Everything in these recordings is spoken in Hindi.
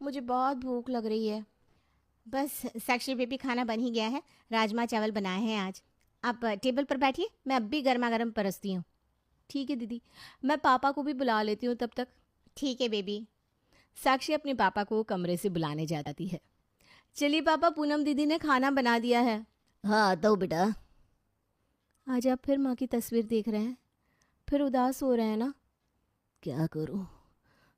मुझे बहुत भूख लग रही है। बस साक्षी बेबी, खाना बन ही गया है। राजमा चावल बनाए हैं आज। आप टेबल पर बैठिए, मैं अब भी गर्मा गर्म परसती हूँ। ठीक है दीदी, मैं पापा को भी बुला लेती हूँ तब तक। ठीक है बेबी। साक्षी अपने पापा को कमरे से बुलाने जाती है। चलिए पापा, पूनम दीदी ने खाना बना दिया है। हाँ आता हूँ बेटा। आज आप फिर माँ की तस्वीर देख रहे हैं, फिर उदास हो रहे हैं ना? क्या करूँ,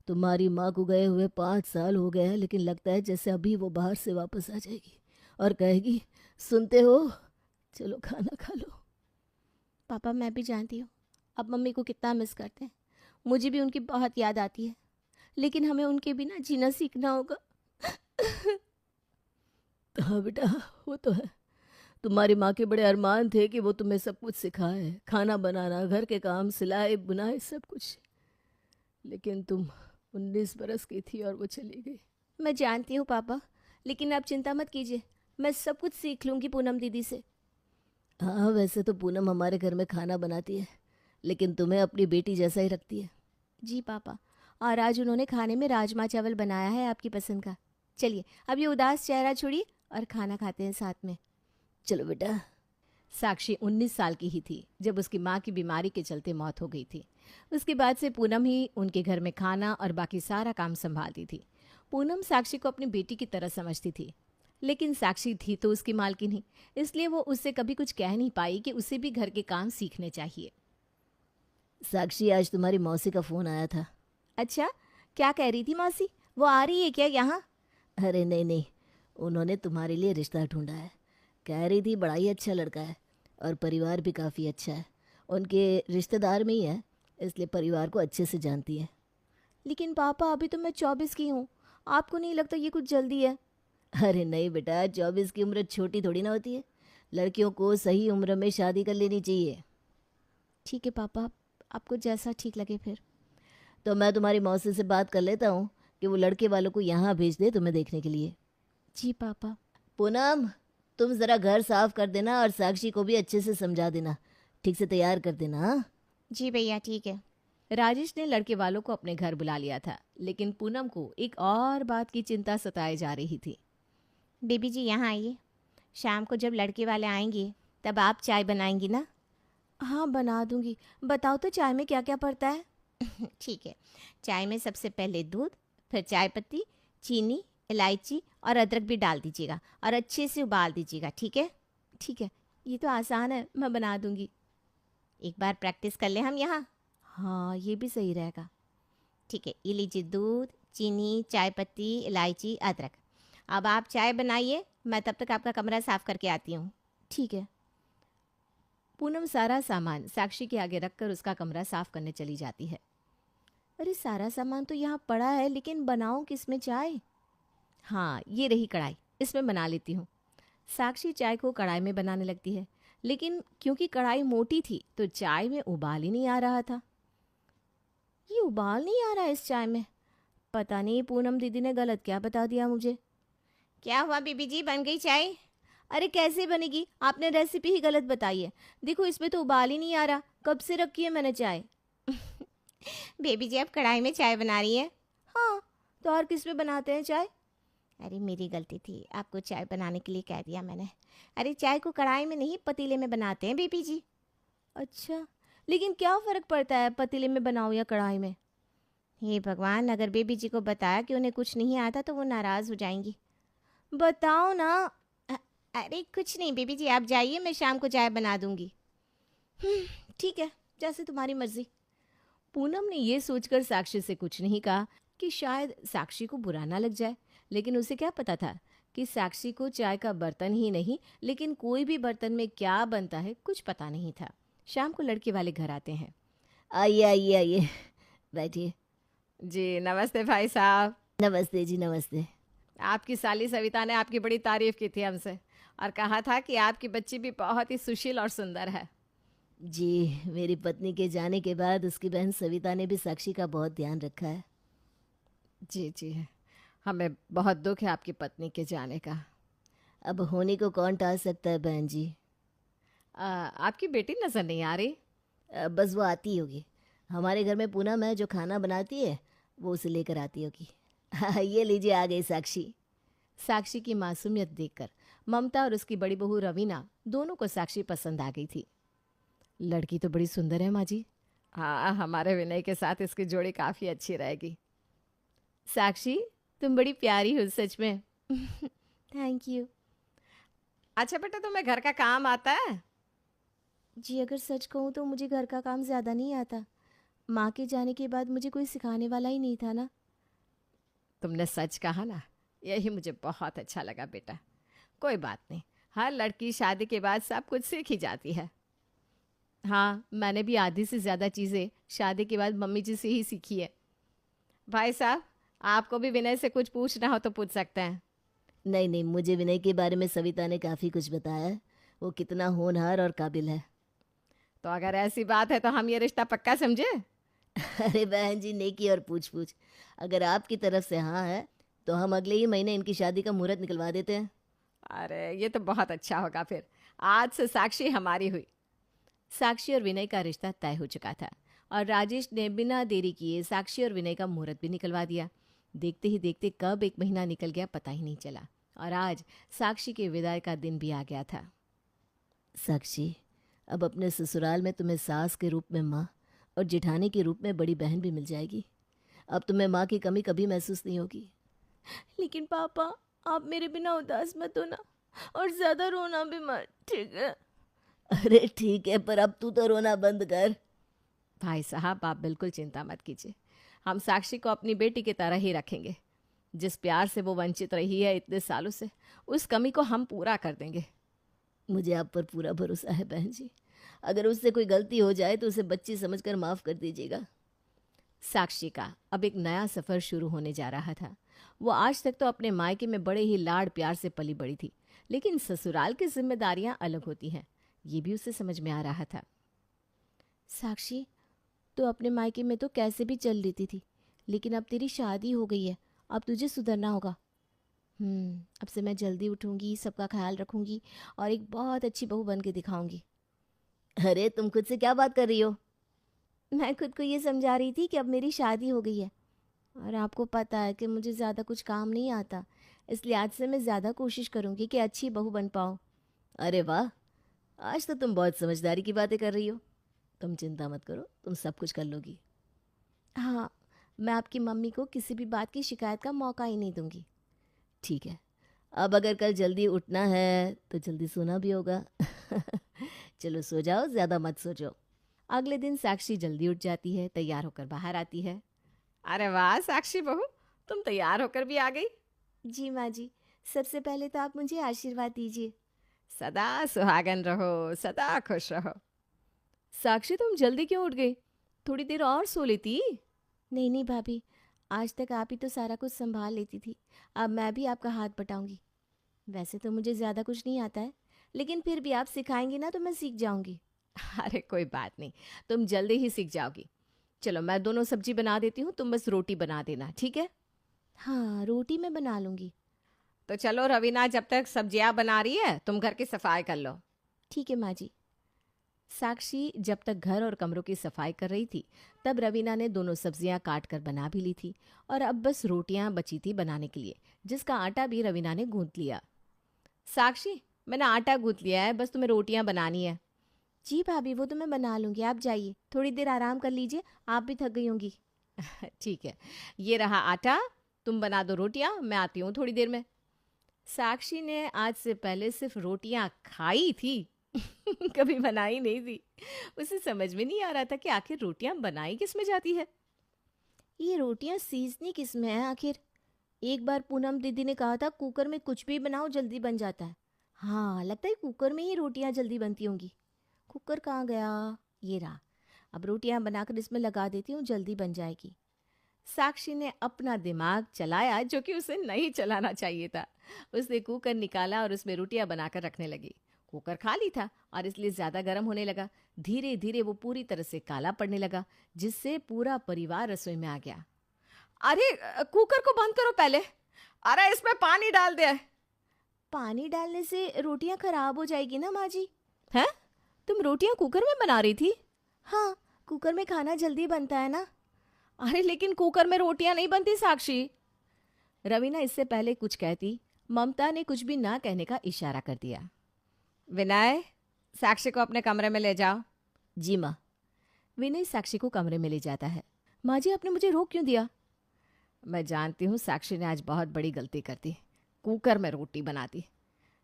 तुम्हारी माँ को गए हुए 5 साल हो गए हैं, लेकिन लगता है जैसे अभी वो बाहर से वापस आ जाएगी और कहेगी, सुनते हो, चलो खाना खा लो। पापा मैं भी जानती हूँ आप मम्मी को कितना मिस करते हैं। मुझे भी उनकी बहुत याद आती है, लेकिन हमें उनके बिना जीना सीखना होगा। हाँ बेटा, वो तो है। तुम्हारी माँ के बड़े अरमान थे कि वो तुम्हें सब कुछ सिखाए, खाना बनाना, घर के काम, सिलाई बुनाई, सब कुछ। लेकिन तुम 19 बरस की थी और वो चली गई। मैं जानती हूँ पापा, लेकिन आप चिंता मत कीजिए, मैं सब कुछ सीख लूँगी पूनम दीदी से। हाँ वैसे तो पूनम हमारे घर में खाना बनाती है, लेकिन तुम्हें अपनी बेटी जैसा ही रखती है। जी पापा, और आज उन्होंने खाने में राजमा चावल बनाया है आपकी पसंद का। चलिए अब ये उदास चेहरा छोड़िए और खाना खाते हैं साथ में। चलो बेटा। साक्षी 19 साल की ही थी जब उसकी माँ की बीमारी के चलते मौत हो गई थी। उसके बाद से पूनम ही उनके घर में खाना और बाकी सारा काम संभालती थी। पूनम साक्षी को अपनी बेटी की तरह समझती थी, लेकिन साक्षी थी तो उसकी मालकिन ही, इसलिए वो उससे कभी कुछ कह नहीं पाई कि उसे भी घर के काम सीखने चाहिए। साक्षी, आज तुम्हारी मौसी का फ़ोन आया था। अच्छा, क्या कह रही थी मौसी? वो आ रही है क्या यहाँ? अरे नहीं नहीं, उन्होंने तुम्हारे लिए रिश्ता ढूंढा है। कह रही थी बड़ा ही अच्छा लड़का है और परिवार भी काफ़ी अच्छा है। उनके रिश्तेदार में ही है, इसलिए परिवार को अच्छे से जानती है। लेकिन पापा अभी तो मैं 24 की हूँ, आपको नहीं लगता ये कुछ जल्दी है? अरे नहीं बेटा, 24 की उम्र छोटी थोड़ी ना होती है। लड़कियों को सही उम्र में शादी कर लेनी चाहिए। ठीक है पापा, आपको जैसा ठीक लगे फिर। तो मैं तुम्हारी मौसी से बात कर लेता हूँ कि वो लड़के वालों को यहाँ भेज दे तुम्हें देखने के लिए। जी पापा। पूनम, तुम ज़रा घर साफ कर देना और साक्षी को भी अच्छे से समझा देना, ठीक से तैयार कर देना। हाँ जी भैया, ठीक है। राजेश ने लड़के वालों को अपने घर बुला लिया था, लेकिन पूनम को एक और बात की चिंता सताए जा रही थी। बेबी जी यहाँ आइए। शाम को जब लड़के वाले आएंगे तब आप चाय बनाएंगी ना? हाँ बना दूंगी। बताओ तो चाय में क्या क्या पड़ता है? ठीक है। चाय में सबसे पहले दूध, फिर चाय पत्ती, चीनी, इलायची और अदरक भी डाल दीजिएगा और अच्छे से उबाल दीजिएगा, ठीक है? ठीक है, ये तो आसान है, मैं बना दूंगी। एक बार प्रैक्टिस कर ले हम यहाँ। हाँ ये भी सही रहेगा। ठीक है, ये लीजिए दूध, चीनी, चाय पत्ती, इलायची, अदरक। अब आप चाय बनाइए, मैं तब तक आपका कमरा साफ़ करके आती हूँ। ठीक है। पूनम सारा सामान साक्षी के आगे रखकर उसका कमरा साफ करने चली जाती है। अरे सारा सामान तो यहाँ पड़ा है, लेकिन बनाऊँ किसमें चाय? हाँ ये रही कढ़ाई, इसमें बना लेती हूँ। साक्षी चाय को कढ़ाई में बनाने लगती है, लेकिन क्योंकि कढ़ाई मोटी थी तो चाय में उबाल ही नहीं आ रहा था। ये उबाल नहीं आ रहा है इस चाय में। पता नहीं पूनम दीदी ने गलत क्या बता दिया मुझे। क्या हुआ बीबी जी, बन गई चाय? अरे कैसे बनेगी, आपने रेसिपी ही गलत बताई है। देखो इसमें तो उबाल ही नहीं आ रहा, कब से रखी है मैंने चाय। बेबी जी, आप कढ़ाई में चाय बना रही हैं? हाँ, तो और किस में बनाते हैं चाय? अरे मेरी गलती थी, आपको चाय बनाने के लिए कह दिया मैंने। अरे चाय को कढ़ाई में नहीं, पतीले में बनाते हैं बेबी जी। अच्छा, लेकिन क्या फ़र्क पड़ता है पतीले में बनाओ या कढ़ाई में? हे भगवान, अगर बेबी जी को बताया कि उन्हें कुछ नहीं आता तो वो नाराज़ हो जाएंगी। बताओ ना। अ- अरे कुछ नहीं बेबी जी, आप जाइए, मैं शाम को चाय बना दूंगी। ठीक है, जैसे तुम्हारी मर्जी। पूनम ने ये सोचकर साक्षी से कुछ नहीं कहा कि शायद साक्षी को बुरा ना लग जाए, लेकिन उसे क्या पता था कि साक्षी को चाय का बर्तन ही नहीं, लेकिन कोई भी बर्तन में क्या बनता है कुछ पता नहीं था। शाम को लड़के वाले घर आते हैं। आइए आइए आइए, बैठिए। जी नमस्ते भाई साहब। नमस्ते जी, नमस्ते। आपकी साली सविता ने आपकी बड़ी तारीफ की थी हमसे और कहा था कि आपकी बच्ची भी बहुत ही सुशील और सुंदर है। जी, मेरी पत्नी के जाने के बाद उसकी बहन सविता ने भी साक्षी का बहुत ध्यान रखा है। जी जी, हमें बहुत दुख है आपकी पत्नी के जाने का। अब होने को कौन टाल सकता है बहन जी। आपकी बेटी नज़र नहीं आ रही। बस वो आती होगी। हमारे घर में पूनम है जो खाना बनाती है, वो उसे लेकर आती होगी। हाँ, ये लीजिए आ गई साक्षी। साक्षी की मासूमियत देखकर ममता और उसकी बड़ी बहू रवीना दोनों को साक्षी पसंद आ गई थी। लड़की तो बड़ी सुंदर है माँ जी। हाँ, हमारे विनय के साथ इसकी जोड़ी काफ़ी अच्छी रहेगी। साक्षी, तुम बड़ी प्यारी हो सच में। Thank you. अच्छा बेटा, तुम्हें घर का काम आता है? जी अगर सच कहूँ तो मुझे घर का काम ज़्यादा नहीं आता। माँ के जाने के बाद मुझे कोई सिखाने वाला ही नहीं था ना। तुमने सच कहा ना, यही मुझे बहुत अच्छा लगा बेटा। कोई बात नहीं, हर लड़की शादी के बाद सब कुछ सीख ही जाती है। हाँ, मैंने भी आधी से ज़्यादा चीज़ें शादी के बाद मम्मी जी से ही सीखी है। भाई साहब, आपको भी विनय से कुछ पूछना हो तो पूछ सकते हैं। नहीं नहीं, मुझे विनय के बारे में सविता ने काफ़ी कुछ बताया है। वो कितना होनहार और काबिल है। तो अगर ऐसी बात है तो हम ये रिश्ता पक्का समझे? अरे बहन जी, नेकी और पूछ पूछ। अगर आपकी तरफ से हाँ है तो हम अगले ही महीने इनकी शादी का मुहूर्त निकलवा देते हैं। अरे ये तो बहुत अच्छा होगा। फिर आज से साक्षी हमारी हुई। साक्षी और विनय का रिश्ता तय हो चुका था और राजेश ने बिना देरी किए साक्षी और विनय का मुहूर्त भी निकलवा दिया। देखते ही देखते कब एक महीना निकल गया पता ही नहीं चला और आज साक्षी के विदाई का दिन भी आ गया था। साक्षी, अब अपने ससुराल में तुम्हें सास के रूप में माँ और जेठानी के रूप में बड़ी बहन भी मिल जाएगी। अब तुम्हें माँ की कमी कभी महसूस नहीं होगी। लेकिन पापा, आप मेरे बिना उदास मत होना और ज़्यादा रोना भी मत, ठीक है? अरे ठीक है, पर अब तू तो रोना बंद कर। भाई साहब, आप बिल्कुल चिंता मत कीजिए। हम साक्षी को अपनी बेटी की तरह ही रखेंगे। जिस प्यार से वो वंचित रही है इतने सालों से, उस कमी को हम पूरा कर देंगे। मुझे आप पर पूरा भरोसा है बहन जी। अगर उससे कोई गलती हो जाए तो उसे बच्ची समझकर माफ़ कर दीजिएगा। साक्षी का अब एक नया सफ़र शुरू होने जा रहा था। वो आज तक तो अपने मायके में बड़े ही लाड़ प्यार से पली बड़ी थी, लेकिन ससुराल की जिम्मेदारियां अलग होती हैं, ये भी उसे समझ में आ रहा था। साक्षी, तो अपने मायके में तो कैसे भी चल लेती थी, लेकिन अब तेरी शादी हो गई है, अब तुझे सुधरना होगा। अब से मैं जल्दी उठूंगी, सबका ख्याल रखूंगी और एक बहुत अच्छी बहू बन के दिखाऊंगी। अरे तुम खुद से क्या बात कर रही हो? मैं खुद को ये समझा रही थी कि अब मेरी शादी हो गई है और आपको पता है कि मुझे ज़्यादा कुछ काम नहीं आता, इसलिए आज से मैं ज़्यादा कोशिश करूंगी कि अच्छी बहू बन पाऊँ। अरे वाह, आज तो तुम बहुत समझदारी की बातें कर रही हो। तुम चिंता मत करो, तुम सब कुछ कर लोगी। हाँ, मैं आपकी मम्मी को किसी भी बात की शिकायत का मौका ही नहीं दूंगी। ठीक है, अब अगर कल जल्दी उठना है तो जल्दी सोना भी होगा। चलो सो जाओ, ज़्यादा मत सोचो। अगले दिन साक्षी जल्दी उठ जाती है, तैयार होकर बाहर आती है। अरे वाह साक्षी बहू, तुम तैयार होकर भी आ गई। जी माँ जी, सबसे पहले तो आप मुझे आशीर्वाद दीजिए। सदा सुहागन रहो, सदा खुश रहो। साक्षी, तुम जल्दी क्यों उठ गई? थोड़ी देर और सो लेती। नहीं नहीं भाभी, आज तक आप ही तो सारा कुछ संभाल लेती थी, अब मैं भी आपका हाथ बटाऊंगी। वैसे तो मुझे ज़्यादा कुछ नहीं आता है, लेकिन फिर भी आप सिखाएंगी ना तो मैं सीख जाऊंगी। अरे कोई बात नहीं, तुम जल्दी ही सीख जाओगी। चलो मैं दोनों सब्जी बना देती हूँ, तुम बस रोटी बना देना, ठीक है? हाँ, रोटी मैं बना लूँगी। तो चलो रवीना, जब तक सब्जियां बना रही है तुम घर की सफाई कर लो। ठीक है माँ जी। साक्षी जब तक घर और कमरों की सफाई कर रही थी, तब रवीना ने दोनों सब्जियां काट कर बना भी ली थी और अब बस रोटियां बची थी बनाने के लिए, जिसका आटा भी रवीना ने गूंथ लिया। साक्षी, मैंने आटा गूंथ लिया है, बस तुम्हें रोटियां बनानी है। जी भाभी, वो तो मैं बना लूँगी, आप जाइए, थोड़ी देर आराम कर लीजिए, आप भी थक गई होंगी। ठीक है, ये रहा आटा, तुम बना दो रोटियां, मैं आती हूँ थोड़ी देर में। साक्षी ने आज से पहले सिर्फ रोटियां खाई थी, कभी बनाई नहीं थी। उसे समझ में नहीं आ रहा था कि आखिर रोटियां बनाई किस में जाती है। ये रोटियां सीजनी किस में है आखिर? एक बार पूनम दीदी ने कहा था कुकर में कुछ भी बनाओ जल्दी बन जाता है। हाँ, लगता है कुकर में ही रोटियां जल्दी बनती होंगी। कुकर कहाँ गया? ये रहा। अब रोटियां बनाकर इसमें लगा देती हूँ, जल्दी बन जाएगी। साक्षी ने अपना दिमाग चलाया, जो कि उसे नहीं चलाना चाहिए था। उसने कुकर निकाला और उसमें रोटियां बनाकर रखने लगी। कुकर खाली था और इसलिए ज्यादा गर्म होने लगा। धीरे धीरे वो पूरी तरह से काला पड़ने लगा, जिससे पूरा परिवार रसोई में आ गया। अरे कुकर को बंद करो पहले, अरे इसमें पानी डाल दे। पानी डालने से रोटियां खराब हो जाएगी ना माँ जी। हैं? तुम रोटियां कुकर में बना रही थी? हाँ, कुकर में खाना जल्दी बनता है ना। अरे लेकिन कुकर में रोटियां नहीं बनती साक्षी। रवीना इससे पहले कुछ कहती, ममता ने कुछ भी ना कहने का इशारा कर दिया। विनय, साक्षी को अपने कमरे में ले जाओ। जी माँ। विनय साक्षी को कमरे में ले जाता है। माँ जी, आपने मुझे रोक क्यों दिया? मैं जानती हूँ साक्षी ने आज बहुत बड़ी गलती कर दी, कुकर में रोटी बना दी,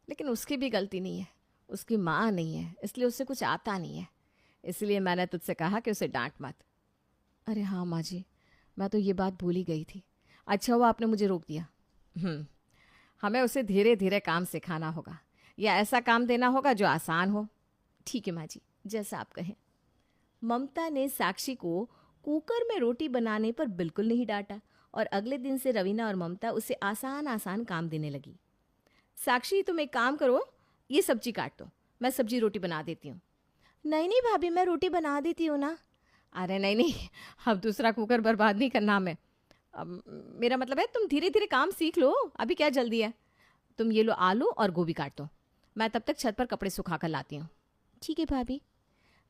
लेकिन उसकी भी गलती नहीं है, उसकी माँ नहीं है, इसलिए उसे कुछ आता नहीं है। इसलिए मैंने तुझसे कहा कि उसे डांट मत। अरे हाँ माँ जी, मैं तो ये बात भूल ही गई थी। अच्छा हुआ आपने मुझे रोक दिया। हमें उसे धीरे धीरे काम सिखाना होगा, या ऐसा काम देना होगा जो आसान हो। ठीक है माँ जी, जैसा आप कहें। ममता ने साक्षी को कुकर में रोटी बनाने पर बिल्कुल नहीं डांटा और अगले दिन से रवीना और ममता उसे आसान आसान काम देने लगी। साक्षी, तुम एक काम करो, ये सब्जी काट दो, मैं सब्जी रोटी बना देती हूँ। नहीं नहीं भाभी, मैं रोटी बना देती हूँ ना। अरे नहीं नहीं, अब दूसरा कुकर बर्बाद नहीं करना हमें। अब मेरा मतलब है तुम धीरे धीरे काम सीख लो, अभी क्या जल्दी है। तुम ये लो आलू और गोभी काट दो, मैं तब तक छत पर कपड़े सुखा कर लाती हूँ। ठीक है भाभी।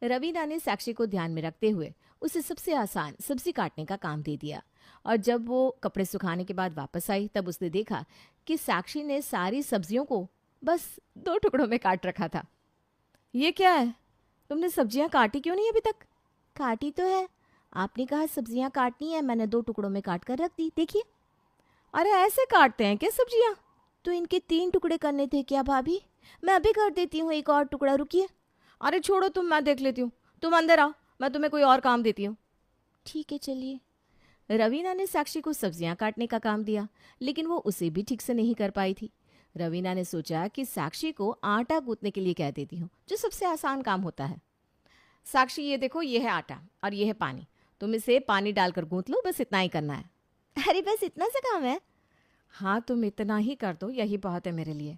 रवीना ने साक्षी को ध्यान में रखते हुए उसे सबसे आसान सब्जी काटने का काम दे दिया, और जब वो कपड़े सुखाने के बाद वापस आई तब उसने देखा कि साक्षी ने सारी सब्जियों को बस 2 टुकड़ों में काट रखा था। ये क्या है, तुमने सब्जियां काटी क्यों नहीं अभी तक? काटी तो है, आपने कहा सब्जियां काटनी है, मैंने 2 टुकड़ों में काट कर रख दी, देखिए। अरे ऐसे काटते हैं क्या सब्जियां? तो इनके 3 टुकड़े करने थे क्या भाभी? मैं अभी कर देती हूँ एक और टुकड़ा, रुकिए। अरे छोड़ो तुम, मैं देख लेती हूँ, तुम अंदर आओ, मैं तुम्हें कोई और काम देती हूँ। ठीक है, चलिए। रवीना ने साक्षी को सब्जियां काटने का काम दिया, लेकिन वो उसे भी ठीक से नहीं कर पाई थी। रवीना ने सोचा कि साक्षी को आटा गूंथने के लिए कह देती हूँ, जो सबसे आसान काम होता है। साक्षी, ये देखो, ये है आटा और ये है पानी, तुम इसे पानी डालकर गूंथ लो, बस इतना ही करना है। अरे बस इतना सा काम है? हाँ, तुम इतना ही कर दो, यही बहुत है मेरे लिए।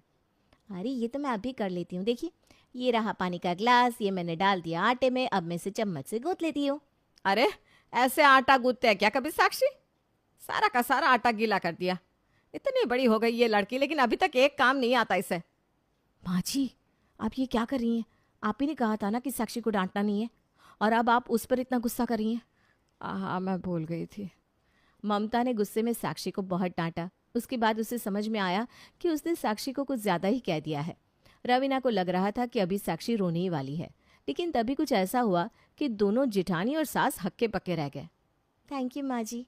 अरे ये तो मैं अभी कर लेती हूँ, देखिए। ये रहा पानी का ग्लास, ये मैंने डाल दिया आटे में, अब मैं इसे चम्मच से गूंथ लेती हूँ। अरे ऐसे आटा गूंथते हैं क्या कभी साक्षी? सारा का सारा आटा गीला कर दिया। इतनी बड़ी हो गई ये लड़की, लेकिन अभी तक एक काम नहीं आता इसे। माँ जी, आप ये क्या कर रही हैं? आप ही ने कहा था ना कि साक्षी को डांटना नहीं है, और अब आप उस पर इतना गुस्सा कर रही हैं। हाँ, मैं भूल गई थी। ममता ने गुस्से में साक्षी को बहुत डांटा। उसके बाद उसे समझ में आया कि उसने साक्षी को कुछ ज्यादा ही कह दिया है। रवीना को लग रहा था कि अभी साक्षी रोने ही वाली है, लेकिन तभी कुछ ऐसा हुआ कि दोनों जिठानी और सास हक्के पक्के रह गए। थैंक यू माँ जी।